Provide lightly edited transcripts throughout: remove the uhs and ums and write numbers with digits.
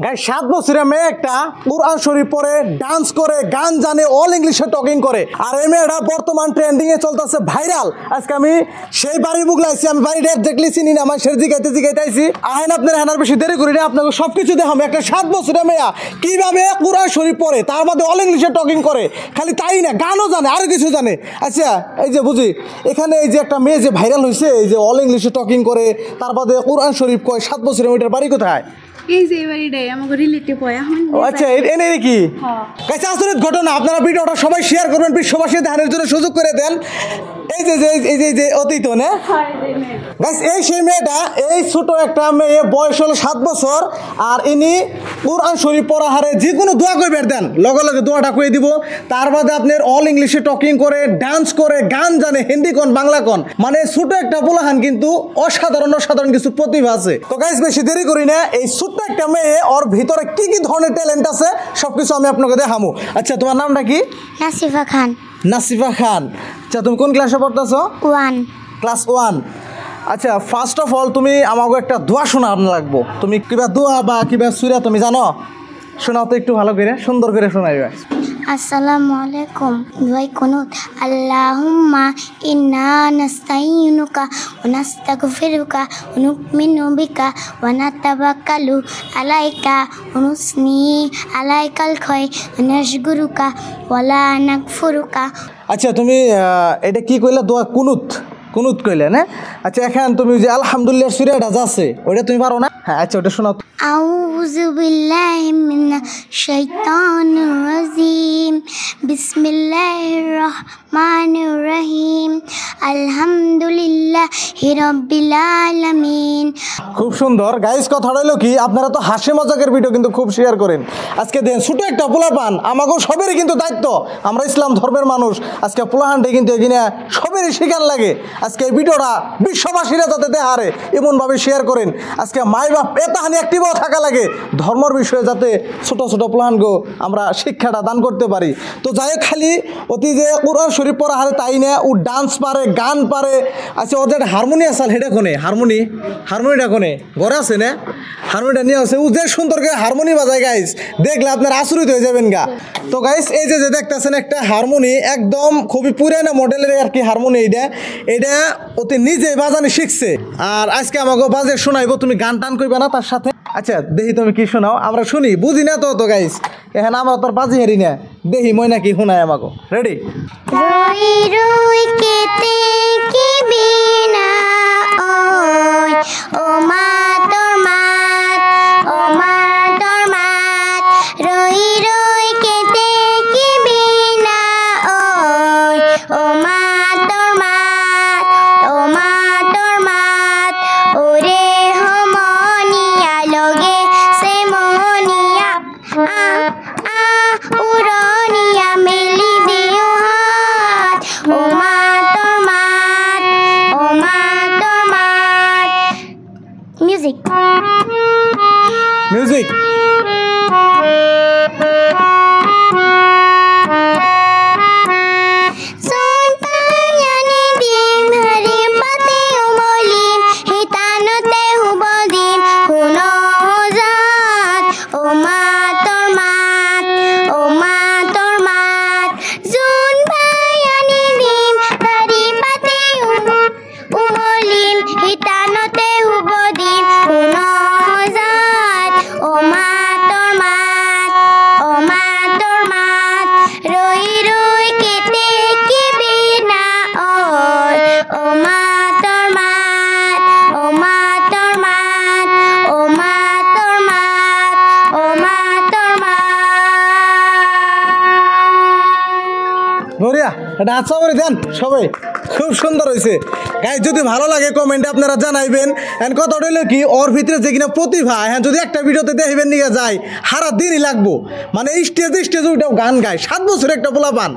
Guys 7 বছরের মেয়ে একটা কুরআন শরীফ পড়ে, ডান্স করে, গান জানে, অল ইংলিশে টকিং করে। আর এই মেয়েটা বর্তমান ট্রেন্ডিং এ চলতেছে, ভাইরাল। আজকে আমি সেই বাড়ি বুগলাইছি, আমি বাড়িটা দেখলি চিনি না, আমার সের জিগাইতে আইছি। আহেন আপনার হেনার বেশি দেরি করি না, আপনাকে সবকিছু দেখাবো। একটা 7 বছরের মেয়ে কিভাবে কুরআন শরীফ পড়ে, তার মধ্যে অল ইংলিশে টকিং করে। খালি তাই না, গানও জানে, আরো কিছু জানে। আচ্ছা এই যে বুঝি এখানে এই যে একটা মেয়ে যে ভাইরাল হয়েছে, এই যে অল ইংলিশে টকিং করে, তার মধ্যে কুরআন শরীফ কয়, 7 বছরের মেয়েটার বাড়ি কোথায়? এই যে বাড়িটাই আমাকে রিলেটিভ হয় এখন। আচ্ছা এনে কি গাইস আসরিত ঘটনা। আপনারা ভিডিওটা সবাই শেয়ার করবেন, বিশ্ববাসী দেখানোর জন্য সুযোগ করে দেন। এই যে এই অতীত না গাইস, এই সেই মেয়েটা, এই ছোট একটা মেয়ে, বয়স হলো 7 বছর। আর ইনি কুরআন শরীফ পড়া হারে যে কোনো দোয়া কইবের দেন, লগে লগে দোয়াটা কয়ে দিব। তার বাদে আপনার অল ইংলিশে টকিং করে, ডান্স করে, গান জানে, হিন্দি কোন বাংলা কোন, মানে ছোট একটা পোলাহান কিন্তু অসাধারণ কিছু প্রতিভা আছে। তো গাইস বেশি দেরি করি না, এই ছোট্ট একটা মেয়ে, ওর ভিতরে কি কি ধরনের ট্যালেন্ট আছে সবকিছু আমি আপনাকে দেখাবো। আচ্ছা তোমার নামটা কি? নাসিফা খান। নাসিফা খান। আচ্ছা তুমি কোন ক্লাসে পড়তেছো? 1 ক্লাস 1। আচ্ছা ফার্স্ট অফ অল তুমি আমাকে একটা দোয়া শোনানো লাগবো। তুমি কিবা দোয়া বা কিবা সূরা তুমি জানো? শোনাও তো একটু ভালো করে, সুন্দর করে শোনাইবে। আসসালামু আলাইকুম। দোয়াই কুনুত। আল্লাহুম্মা ইন্না নাস্তাইনুকা ওয়া নাস্তাগফিরুকা ওয়া নু'মিনু বিকা ওয়া নাতাওয়াক্কালু আলাইকা ওয়া নুসনি আলাইকাল খায়র ওয়া নাশকুরুকা ওয়া লা নাকফুরুকা। আচ্ছা তুমি এটা কি কইলা? দোয়া কুনুত কইলে না? আচ্ছা এখন তুমি যে আলহামদুলিল্লাহ সূরাটা আছে ওটা তুমি পারো না? হ্যাঁ আচ্ছা ওটা শোনাও। আউযু বিল্লাহি মিনাশ শাইতানির রাজিম। বিসমিল্লাহির রহমানির রহিম। আলহামদুলিল্লাহি রাব্বিল আলামিন। খুব সুন্দর গাইস। কথা হলো কি, আপনারা তো হাসি মজাকের ভিডিও কিন্তু খুব শেয়ার করেন। আজকে দেন ছোট একটা পোলাপান, আমাকেও সবেরই কিন্তু দায়িত্ব, আমরা ইসলাম ধর্মের মানুষ। আজকে পোলাহানটা কিন্তু এখানে সবেরই শিখান লাগে। আজকে এই ভিডিওটা বিশ্ববাসীরা যাতে দেখারে এমনভাবে শেয়ার করেন। আজকে মাই বাপ এতাহানি অ্যাক্টিভও থাকা লাগে ধর্মের বিষয়ে, যাতে ছোট ছোট প্লানগো আমরা শিক্ষাটা দান করতে পারি। তো যাই হোক, খালি অতি যে কুরআন শরীফ পড়া হারে তাই না, ও ডান্স পারে, গান পারে। আচ্ছা ওদের হারমোনি আসাল হেডে কোনে? হারমোনিটা কোনে? ঘরে আছে না? হারমোনিটা নিয়ে আসে, ও যে সুন্দর করে হারমোনি বাজায় গাইস, দেখলে আপনার আচরিত হয়ে যাবেন গা। তো গাইস এই যে দেখতেছেন একটা হারমোনি, একদম খুবই পুরানা মডেলের আর কি হারমোনি। এটা অতি নিজে বাজানো শিখছে, আর আজকে আমাকে বাজে শোনাইবো। তুমি গান টান করবে না তার সাথে? আচ্ছা দেখি তুমি কি শোনাও, আমরা শুনি। বুঝি না তো গাইস, এখানে আমরা তোর বাজি হারি না, দেখি মই নাকি শোনায় আমাকে। রেডি? রই রই কেতে কি বিনা ওই ও মা তোর মাত, ও মা তোর মাত। রই রই কেতে কি বিনা ওই ও মা তোর মাত, ও মা তোর মাত। ওরে হমনিয়া লগে সে মনিয়া উরনিয়া মেলি দিও হাত। ও মা তোর মাত, ও মা তোর মাত। মিউজিক। এটা আচ্ছা করে দেন সবাই, খুব সুন্দর হয়েছে গাইস। যদি ভালো লাগে কমেন্টে আপনারা জানাইবেন। এন্ড কথা হইলো কি, ওর ভিতরে যে কিনা প্রতিভা, হ্যাঁ যদি একটা ভিডিওতে দেখবেন নিয়ে যায় সারা দিনই লাগবো। মানে স্টেজে উঠেও গান গায়, 7 বছর একটা পোলাপান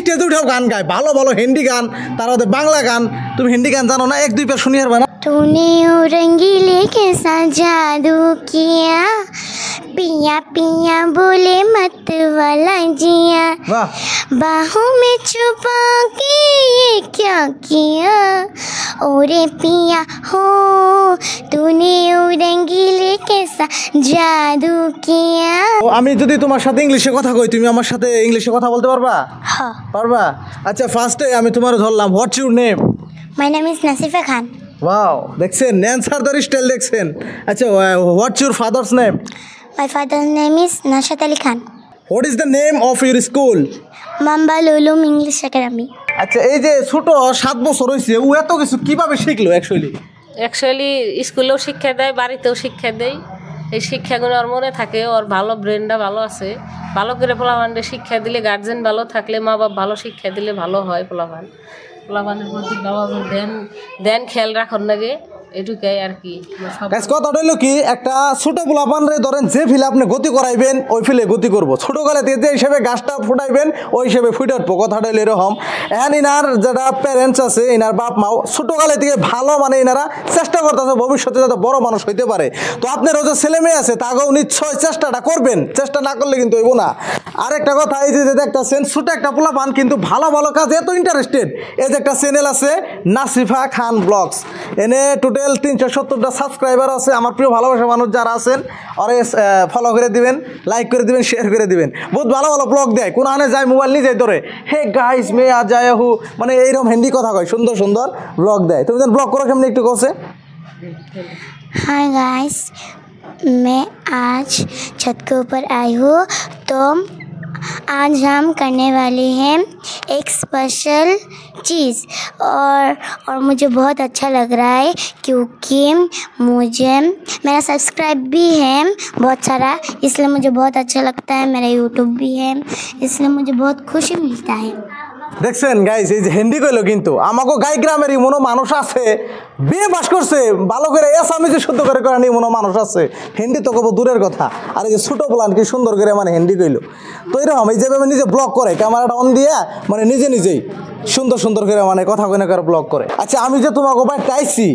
স্টেজে উঠেও গান গায়, ভালো ভালো হিন্দি গান, তার মধ্যে বাংলা গান। তুমি হিন্দি গান জানো না? 1-2 পেয়ার শুনি আর। तूने रंगीले के साथ जादू किया, पिया पिया बोले मत वाला जिया বাহ बाहों में छुपा के ये क्या किया ओरे पिया हो तूने ओ रंगीले कैसा जादू किया। ও, আমি যদি তোমার সাথে ইংলিশে কথা কই তুমি আমার সাথে ইংলিশে কথা বলতে পারবা? हाँ, পারবা? আচ্ছা ফার্স্টে আমি তোমার ধরলাম, what's your name? My name is Nasifa Khan. Wow, দেখছেন অ্যান্সার দ্য স্টাইল দেখছেন। আচ্ছা what's your father's name? My father name is Nashat Ali Khan. What is the name of your school? माम्बा लुलुम इंग्लिश एकेडमी। আচ্ছা এই যে ছোট 7 বছর হয়েছে ও এত কিছু কিভাবে শিখলো অ্যাকচুয়ালি স্কুলেও শিক্ষা দেয়, বাড়িতেও শিক্ষা দেয়। এই শিক্ষাগুলো ওর মনে থাকে, ওর ভালো ব্রেনটা ভালো আছে। ভালো করে পোলাপানকে শিক্ষা দিলে, গার্জেন ভালো থাকলে, মা বাবা ভালো শিক্ষা দিলে ভালো হয়। পোলাপানের প্রতি বাবা দেন খেয়াল রাখার লাগে, এটুকাই আর কি। গাইস কথাটা হলো কি, একটা ছোট পোলাপান রে ধরেন যে ফিলে আপনি গতি করাইবেন ওই ফিলে গতি করবো, ছোটকালে থেকে যে হিসেবে গাছটা ফুটাইবেন ওই হিসেবে ফুটে উঠবো। কথাটা হলো এরকম। এখন ইনার যারা প্যারেন্টস আছে, ইনার বাপ মাও ছোটকালে থেকে ভালো মানে ইনারা চেষ্টা করতেছে ভবিষ্যতে যাতে বড় মানুষ হইতে পারে। তো আপনারও যে ছেলে মেয়ে আছে তাকেও নিশ্চয় চেষ্টাটা করবেন, চেষ্টা না করলে কিন্তু হইব না। আর একটা কথা, এই যে দেখতেছেন ছোট একটা পোলাপান কিন্তু ভালো ভালো কাজে এত ইন্টারেস্টেড। এই যে একটা চ্যানেল আছে নাসিফা খান ব্লগস, এনে টোটাল 370টা সাবস্ক্রাইবার আছে। আমার প্রিয় ভালোবাসা মানুষ যারা আছেন ওরে ফলো করে দিবেন, লাইক করে দিবেন, শেয়ার করে দিবেন। বহুত ভালো ভালো ব্লগ দেয়, কোনো আনে যায় মোবাইল নিয়ে যায় ধরে হে গাইস মে আ যায় হু, মানে এইরকম হিন্দি কথা কয়, সুন্দর সুন্দর ব্লগ দেয়। তুমি যেন ব্লগ করো কেমনি একটু কছে। हाय गाइस, मैं आज छत के ऊपर आई हूँ। तो आज हम करने वाले हैं एक स्पेशल चीज़ और मुझे बहुत अच्छा लग रहा है क्योंकि मुझे मेरा सब्सक्राइब भी है बहुत सारा, इसलिए मुझे बहुत अच्छा लगता है। मेरा यूट्यूब भी है, इसलिए मुझे बहुत खुशी मिलता है। দেখছেন গাইস, এই যে হিন্দি কইলো কিন্তু আমাকে গাই গ্রামের মনো মানুষ আছে বিয়ে পাস করছে ভালো করে আসামিজে শুদ্ধ করে করে নি মনো মানুষ আছে, হিন্দি তো কব দূরের কথা। আর এই যে ছোট বলান কি সুন্দর করে মানে হিন্দি কইলো। তো এরকম এই যেভাবে নিজে ব্লগ করে ক্যামেরাটা অন দিয়ে মানে নিজেই সুন্দর সুন্দর করে মানে কথা কইনা করে ব্লগ করে। আচ্ছা আমি যে তোমাকে বাড়িতে আইছি,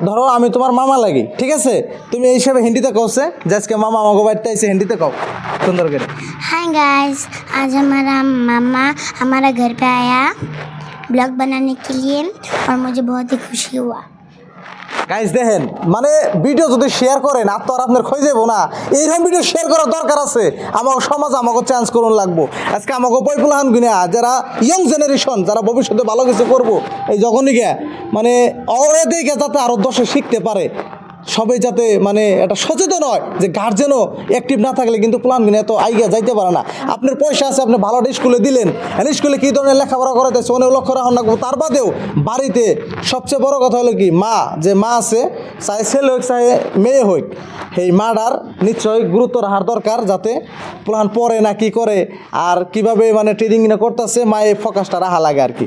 ধরো আমি তোমার মামা লাগি, ঠিক আছে, তুমি এই হিসাবে হিন্দিতে কওছে যে আজকে মামা আমাকে বাড়িতে আইছে, হিন্দিতে কও সুন্দর করে। हाय गाइस, आज हमारा मामा हमारा घर पे आया ब्लॉग बनाने के लिए और मुझे बहुत ही खुशी हुआ। গাইস দেখেন মানে ভিডিও যদি শেয়ার করেন আর তো আর আপনার খোঁজ যাবো না, এইরকম ভিডিও শেয়ার করার দরকার আছে। আমাকে সমাজ আমাকে চান্স করুন লাগবো। আজকে আমাকে পয়পুলাহান গুনা যারা ইয়ং জেনারেশন, যারা ভবিষ্যতে ভালো কিছু করবো, এই যখনই গিয়া মানে ওরা দেখে যাতে আরও 10 শিখতে পারে, সবাই যাতে মানে এটা সচেতন হয় যে গার্জেনও অ্যাক্টিভ না থাকলে কিন্তু প্ল্যান কিনে এত আইগা যাইতে পারে না। আপনার পয়সা আছে, আপনি ভালো স্কুলে দিলেন, স্কুলে কী ধরনের লেখাপড়া করাতেছে অনেক লক্ষ্য রাখুন রাখবো। তার বাদেও বাড়িতে সবচেয়ে বড় কথা হলো কি, মা যে মা আছে, চাই ছেলে হোক চাই মেয়ে হোক, সেই মাটার নিশ্চয়ই গুরুত্ব রাখার দরকার, যাতে প্ল্যান পড়ে না কি করে আর কিভাবে মানে ট্রেনিং করতেছে মায়ে ফোকাসটা রাখা লাগে আর কি।